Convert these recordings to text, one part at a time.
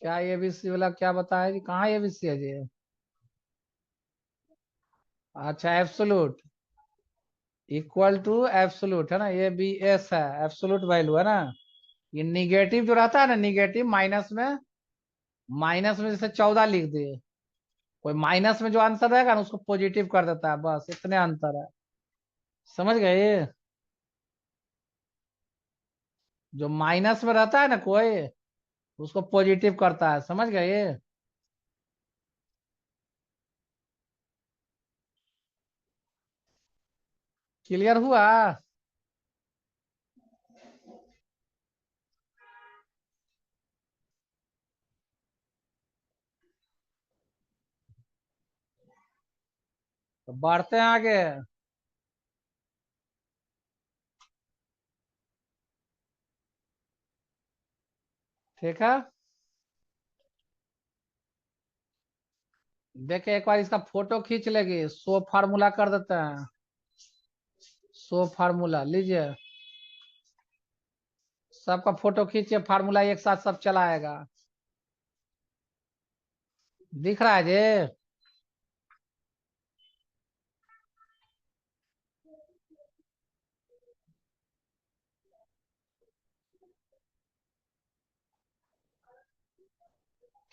क्या एबीसी वाला क्या बताया जी, कहाँ एबीसी है जी? अच्छा, एब्सोल्यूट इक्वल टू एब्सोल्यूट है ना, ये बी एस है, एब्सोल्यूट वैल्यू है ना। ये निगेटिव जो रहता है ना, निगेटिव माइनस में, माइनस में जैसे 14 लिख दिए, कोई माइनस में जो आंसर रहेगा ना उसको पॉजिटिव कर देता है, बस इतने अंतर है। समझ गए? जो माइनस में रहता है ना कोई, उसको पॉजिटिव करता है, समझ गए? क्लियर हुआ? तो बढ़ते हैं आगे। ठीक है, देखे एक बार इसका फोटो खींच लेगी, सो फार्मूला कर देते हैं। सो फार्मूला लीजिए, सबका फोटो खींचिए, फार्मूला एक साथ सब चलाएगा। दिख रहा है जी?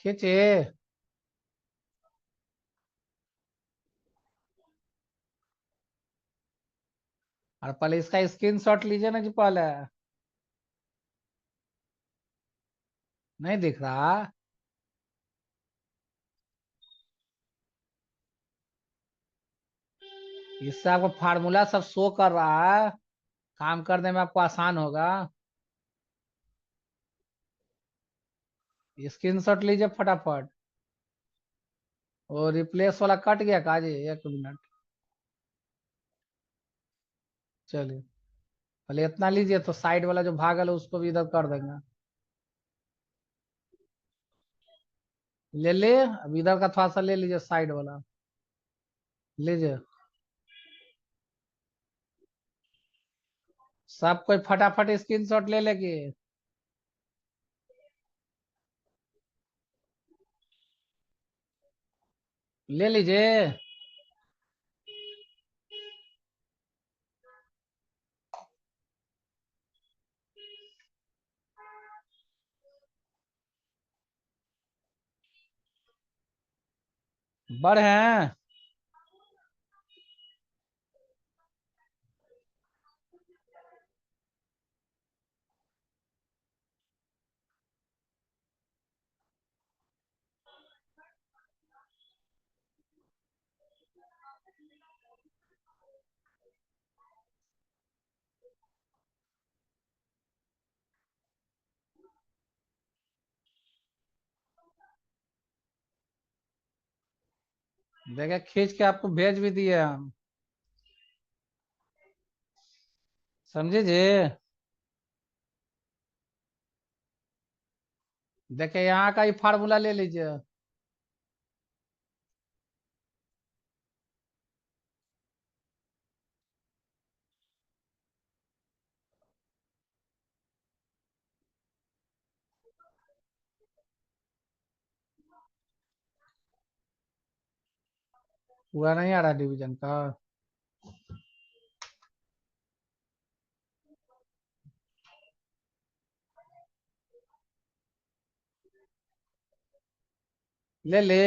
खींचिए। और पहले इसका स्क्रीनशॉट लीजिए ना जी पहले। नहीं दिख रहा? इससे आपको फार्मूला सब शो कर रहा है, काम करने में आपको आसान होगा। स्क्रीनशॉट लीजिए फटाफट। और रिप्लेस वाला कट गया काजी, एक मिनट। चलिए, पहले इतना लीजिए तो साइड वाला जो भागल है उसको भी इधर कर देंगे। ले ले, अब इधर का थोड़ा सा ले लीजिए, साइड वाला लीजिए। सब कोई फटाफट स्क्रीनशॉट ले लेगी। ले लीजिए। बड़े हैं। देखिए खींच के आपको भेज भी दिए हम। समझे जी? देखिए यहाँ का ही फार्मूला ले लीजिए। पूरा नहीं आ रहा डिवीजन का? ले ले।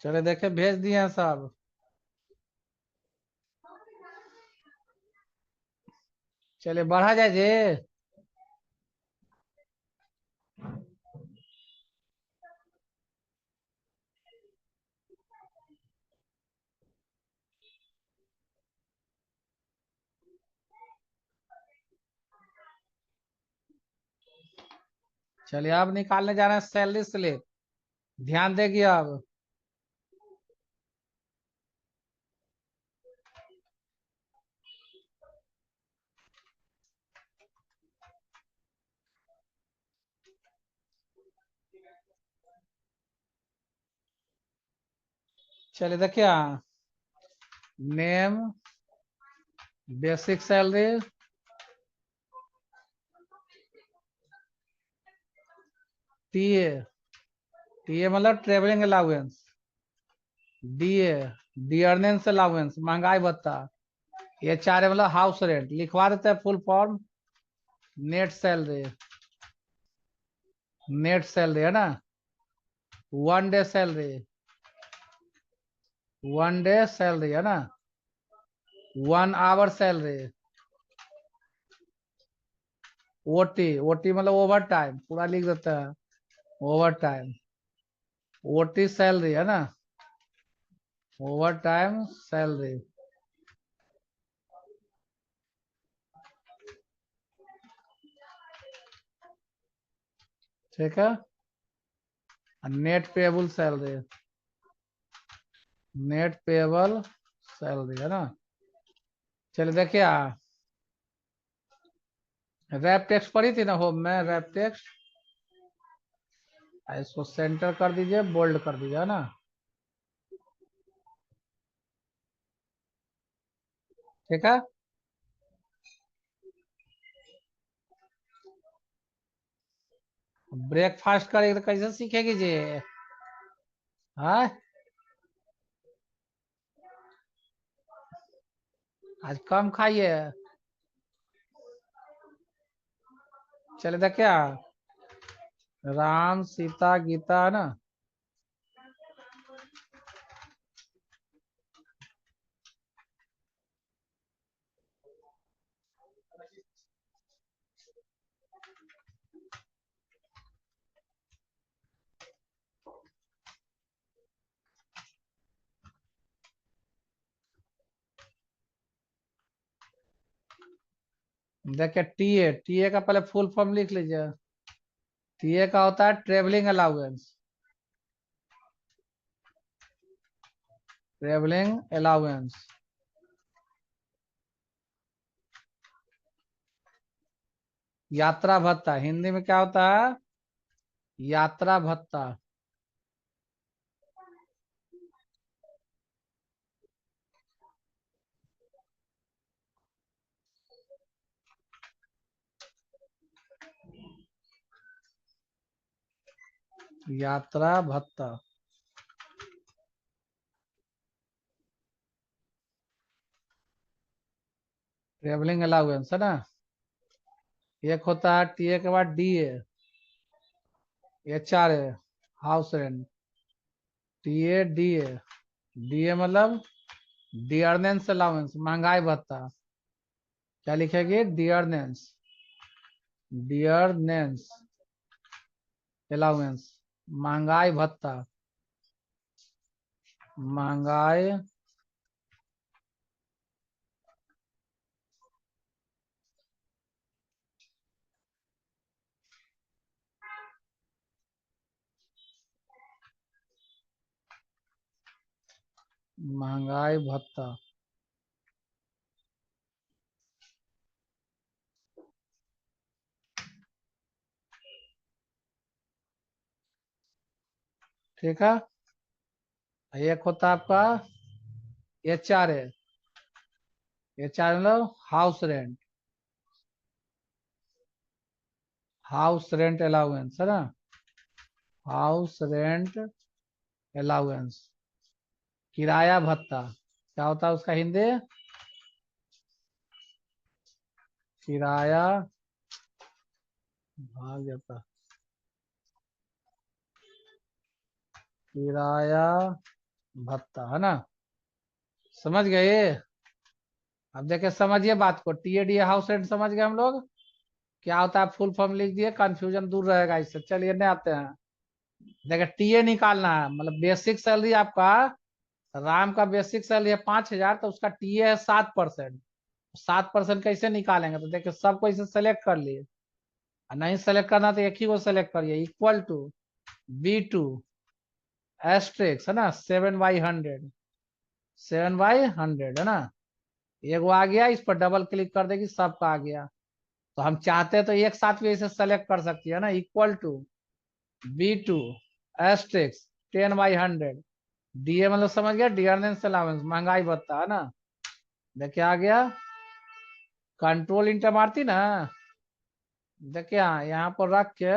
चले देखे, भेज दिए हैं सब। चलिए बढ़ा जाए जे। चलिए अब निकालने जा रहे हैं सैलरी स्लिप। ध्यान देगी अब। चलिए देखिए, name, basic salary, TA, TA मतलब travelling allowance, DA, dearness allowance, महंगाई भत्ता, ये चार है मतलब हाउस रेंट। लिखवा देते हैं full form. Net salary, net salary है ना। One day salary, one day salary है ना। One hour salary, OT, OT मतलब ओवर टाइम, पूरा लिख देते हैं, ओवर टाइम, ओटी सैलरी है ना, ओवर टाइम सैलरी। ठीक है। Net payable salary, net payable salary है ना। चलिए देखिए, रैप टेक्स्ट पढ़ी थी ना होम में, रैप टेक्स्ट। इसको सेंटर कर दीजिए, बोल्ड कर दीजिए, है ना। ठीक है। ब्रेकफास्ट करेगी तो कैसे सीखेगी जी। हाँ, आज कम खाइए। चले देखिए, राम सीता गीता है ना। देखिए टीए, टीए का पहले फुल फॉर्म लिख लीजिए। टीए का होता है ट्रेवलिंग अलाउंस, ट्रेवलिंग अलाउंस। यात्रा भत्ता हिंदी में क्या होता है, यात्रा भत्ता। यात्रा भत्ता, ट्रेवलिंग अलाउंस है ना। एक होता है टीए के बाद DA, H R A, house rent. TA DA, DA मतलब डियरनेंस अलाउंस, महंगाई भत्ता। क्या लिखेगी, डियरनेंस, डियरनेंस अलाउंस, महंगाई भत्ता, महंगाई, महंगाई भत्ता। ठीक है। एक होता है आपका एच आर ए, एच आर मतलब house rent, house rent allowance है ना, हाउस रेंट अलाउंस। किराया भत्ता क्या होता है उसका हिंदी, किराया, भाग जाता, किराया भत्ता, है ना। समझ गए। अब देखिए समझिए बात को, टीएडी हाउस रेंट समझ गए हम लोग। क्या होता है फुल फॉर्म लिख दिए, कंफ्यूजन दूर रहेगा इससे। चलिए नहीं आते हैं। देखिए टीए निकालना है, मतलब बेसिक सैलरी आपका, राम का बेसिक सैलरी है 5,000, तो उसका टीए है 7%। 7% कैसे निकालेंगे, तो देखिए सबको इसे सेलेक्ट कर लिए। और नहीं सेलेक्ट करना तो एक ही को सेलेक्ट करिए, इक्वल टू B2 एस्ट्रिक्स, है ना, 7/100। 7/100, है ना। एगो आ गया, इस पर डबल क्लिक कर देगी, सबका आ गया। तो हम चाहते हैं तो एक साथ भी इसे सेलेक्ट कर सकती है ना, equal to B2 asterisk 10/100। DA मतलब समझ गया, डियरनेस अलाउंस, महंगाई भत्ता, है ना। देखिए आ गया, कंट्रोल इंटर मारती ना। देखिए हाँ, यहाँ पर रख के,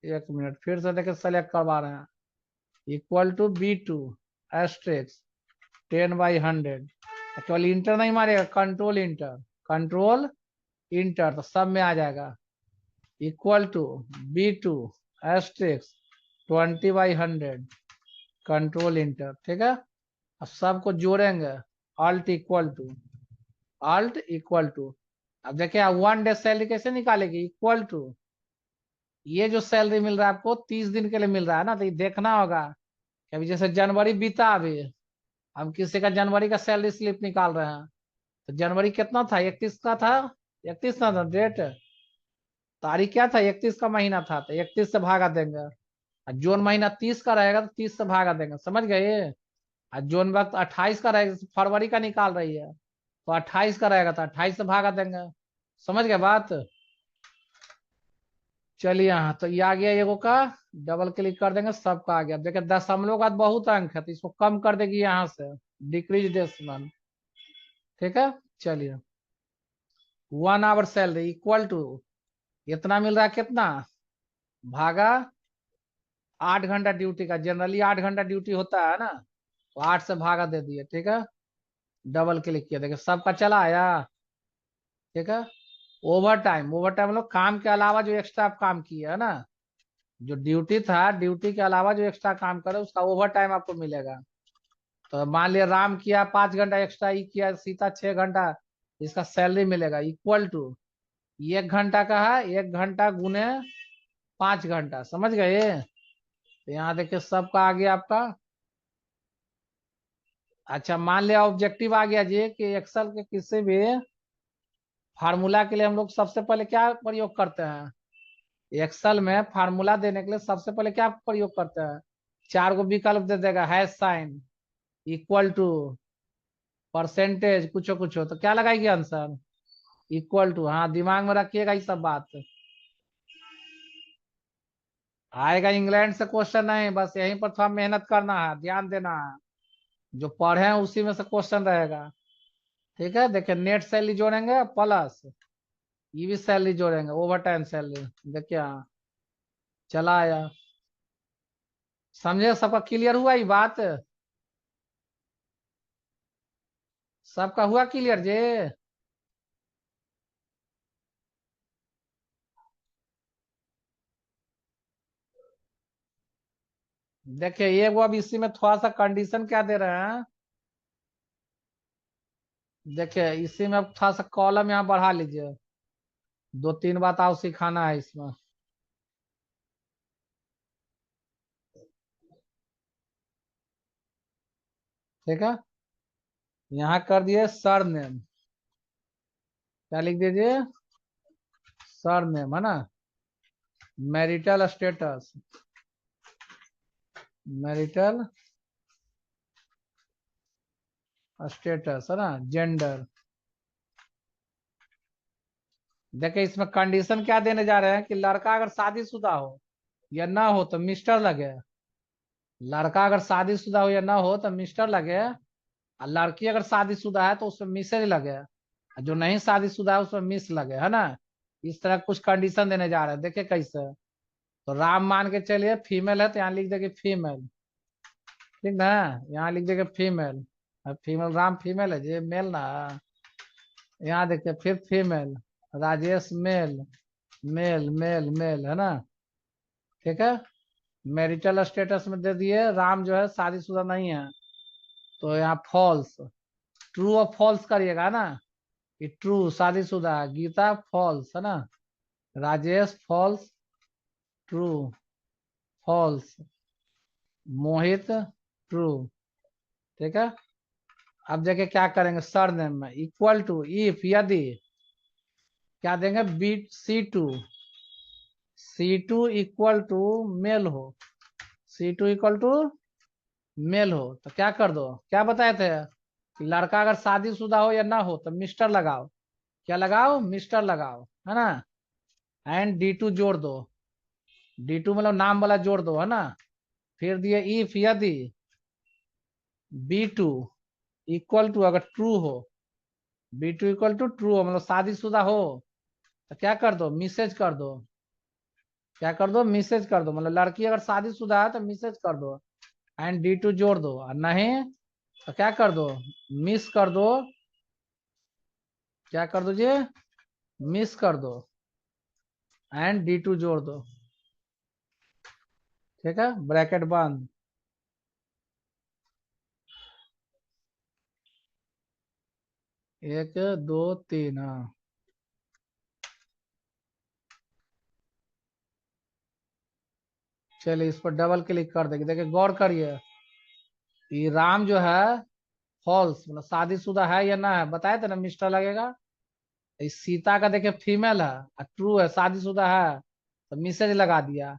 एक मिनट फिर से देखिए सेलेक्ट करवा रहे हैं, इक्वल टू B2 एस्ट्रिक्स 10/100। केवल इंटर नहीं मारेगा, कंट्रोल इंटर, कंट्रोल इंटर, तो सब में आ जाएगा। Equal to B2 asterisk 20/100, control enter, ठीक है। अब सबको जोड़ेंगे, alt equal to, alt equal to. अब देखिए 1 डे सैलरी कैसे निकालेगी, इक्वल टू, ये जो सैलरी मिल रहा है आपको 30 दिन के लिए मिल रहा है ना, तो ये देखना होगा कि अभी जैसे जनवरी बीता, अभी हम किसी का जनवरी का सैलरी स्लिप निकाल रहे हैं, तो जनवरी कितना था, 31 का था, 31 था डेट, तारीख क्या था, 31 का महीना था, तो 31 से भागा देंगे। और जून महीना 30 का रहेगा तो 30 से भागा देंगे, समझ गए। और जून वक्त 28 का रहेगा, जैसे फरवरी का निकाल रही है, तो 28 का रहेगा तो 28 से भागा देंगे। समझ गए बात। चलिए यहाँ तो ये आ गया एगो का, डबल क्लिक कर देंगे, सबका आ गया। देखिए दशमलव का बहुत अंक है, तो इसको कम कर देगी यहाँ से, डिक्रीज डेसिमल, ठीक है। चलिए 1 आवर सैलरी इक्वल टू, इतना मिल रहा है कितना, भागा 8 घंटा ड्यूटी का, जनरली 8 घंटा ड्यूटी होता है ना, तो 8 से भागा दे दिए, ठीक है। डबल क्लिक किया, देखिए सबका चला आया, ठीक है। ओवर टाइम, ओवर टाइम मतलब काम के अलावा जो एक्स्ट्रा आप काम किए, है ना। जो ड्यूटी था, ड्यूटी के अलावा जो एक्स्ट्रा काम करे उसका ओवर टाइम आपको मिलेगा। तो मान लिया राम किया 5 घंटा एक्स्ट्रा, ही किया सीता 6 घंटा, इसका सैलरी मिलेगा इक्वल टू, 1 घंटा का है, 1 घंटा गुने 5 घंटा, समझ गए। तो यहाँ देखिए सबका आ गया आपका। अच्छा मान लिया ऑब्जेक्टिव आ गया जी, कि एक्सेल के किसी भी फार्मूला के लिए हम लोग सबसे पहले क्या प्रयोग करते हैं, एक्सेल में फार्मूला देने के लिए सबसे पहले क्या प्रयोग करते हैं, 4 गो विकल्प दे देगा, hash sign, equal to, percentage, कुछो कुछो, तो क्या लगाएगी आंसर, इक्वल टू। हाँ दिमाग में रखिएगा ये सब बात। आएगा इंग्लैंड से क्वेश्चन नहीं, बस यहीं पर थोड़ा मेहनत करना है, ध्यान देना है, जो पढ़े हैं उसी में से क्वेश्चन रहेगा, ठीक है। देखिए नेट सैलरी जोड़ेंगे प्लस ये भी सैलरी जोड़ेंगे, ओवर टाइम सैलरी, देखिए हाँ चला आया। समझे, सबका क्लियर हुआ ये बात, सबका हुआ क्लियर जे। देखिए ये वो अब इसी में थोड़ा सा कंडीशन क्या दे रहे हैं, देखिए इसी में अब थोड़ा सा कॉलम यहाँ बढ़ा लीजिए, 2-3 बात और सिखाना है इसमें, ठीक है। यहाँ कर दिए सर नेम, क्या लिख दीजिए, सर नेम, है ना। मैरिटल स्टेटस, मैरिटल स्टेटस, है ना, जेंडर। देखिए इसमें कंडीशन क्या देने जा रहे हैं, कि लड़का अगर शादीशुदा हो या ना हो तो मिस्टर लगे, लड़का अगर शादीशुदा हो या ना हो तो मिस्टर लगे, और लड़की अगर शादीशुदा है तो उसमें मिसेज लगे, और जो नहीं शादीशुदा है उसमें मिस लगे, है ना। इस तरह कुछ कंडीशन देने जा रहे हैं, देखिए कैसे। तो राम मान के चलिए फीमेल है, तो यहाँ लिख देंगे फीमेल, ठीक ना। यहाँ लिख देंगे फीमेल, फीमेल, राम फीमेल है जी, मेल ना। यहाँ देखिए फिर female, Rajesh male, male male male, है ना, ठीक है। मैरिटल स्टेटस में दे दिए राम जो है शादीशुदा नहीं है, तो यहाँ फॉल्स, ट्रू और फॉल्स करिएगा ना, कि ट्रू शादीशुदा है, गीता फॉल्स है ना, राजेश फॉल्स, ट्रू फॉल्स, मोहित ट्रू। ठीक है, अब देखिए क्या करेंगे सरनेम में, इक्वल टू इफ यदि क्या देंगे, B C2 equal to mail हो, C2 इक्वल टू मेल हो, तो क्या कर दो, क्या बताए थे कि लड़का अगर शादीशुदा हो या ना हो तो मिस्टर लगाओ, क्या लगाओ, मिस्टर लगाओ, है ना, एंड D2 जोड़ दो, D2 मतलब नाम वाला जोड़ दो, है ना, फिर दिए इफ यदि B2 इक्वल टू अगर ट्रू हो, B2 इक्वल टू ट्रू हो मतलब शादीशुदा हो, तो क्या कर दो, मिसेज कर दो, क्या कर दो, मिसेज कर दो, मतलब लड़की अगर शादीशुदा है तो मिसेज कर दो, एंड D2 जोड़ दो, और नहीं तो क्या कर दो, मिस कर दो, क्या कर दीजिए, मिस कर दो, एंड D2 जोड़ दो। ठीक है, ब्रैकेट बंद। एक दो तीन, हाँ चलिए इस पर डबल क्लिक कर देंगे, देखिए गौर करिए, ये राम जो है फॉल्स मतलब शादीशुदा है या ना है, बताए थे ना मिस्टर लगेगा। इस सीता का देखिए फीमेल है और ट्रू है शादीशुदा है, तो मिसेज लगा दिया।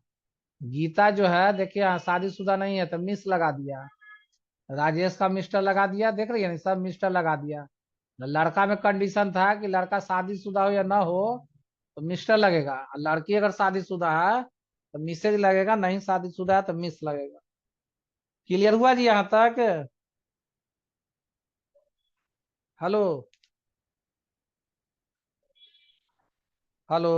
गीता जो है देखिए यहाँ शादीशुदा नहीं है तो मिस लगा दिया। राजेश का मिस्टर लगा दिया, देख रही है ना, सब मिस्टर लगा दिया। लड़का में कंडीशन था कि लड़का शादीशुदा हो या ना हो तो मिस्टर लगेगा, और लड़की अगर शादीशुदा है तो मिसेज लगेगा, नहीं शादीशुदा है तो मिस लगेगा। क्लियर हुआ जी यहाँ तक? Hello, hello.